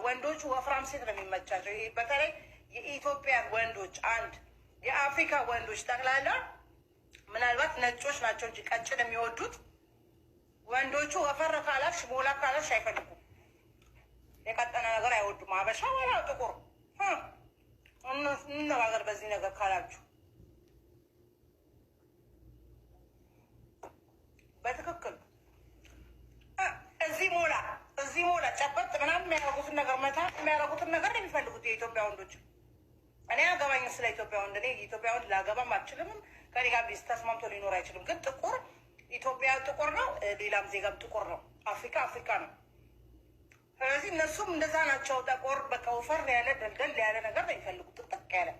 ወንዶቹ ወፍራም ሴት ነው የሚመቻቸው። በተለይ የኢትዮጵያ ወንዶች አንድ የአፍሪካ ወንዶች ጠቅላላ ምናልባት ነጮች ናቸው እንጂ ቀጭን የሚወዱት ወንዶቹ ወፈር ካላሽ ሞላ ካላሽ አይፈልጉም። የቀጠነ ነገር አይወዱም። አበሻ ወላ ጥቁር እንነጋገር በዚህ ነገር ካላችሁ በትክክል እዚህ ሞላ ጨበጥ ምናምን የሚያደርጉትን ነገር መታ የሚያደርጉትን ነገር ነው የሚፈልጉት የኢትዮጵያ ወንዶች። እኔ አገባኝ ስለ ኢትዮጵያ ወንድ እኔ የኢትዮጵያ ወንድ ላገባም አልችልም። ከኔ ጋር ተስማምቶ ሊኖር አይችልም። ግን ጥቁር ኢትዮጵያ ጥቁር ነው፣ ሌላም ዜጋም ጥቁር ነው። አፍሪካ ነው። ስለዚህ እነሱም እንደዛ ናቸው። ጠቆር በቃ ወፈር ያለ ደልደል ያለ ነገር ነው የሚፈልጉት፣ ጥቅጥቅ ያለ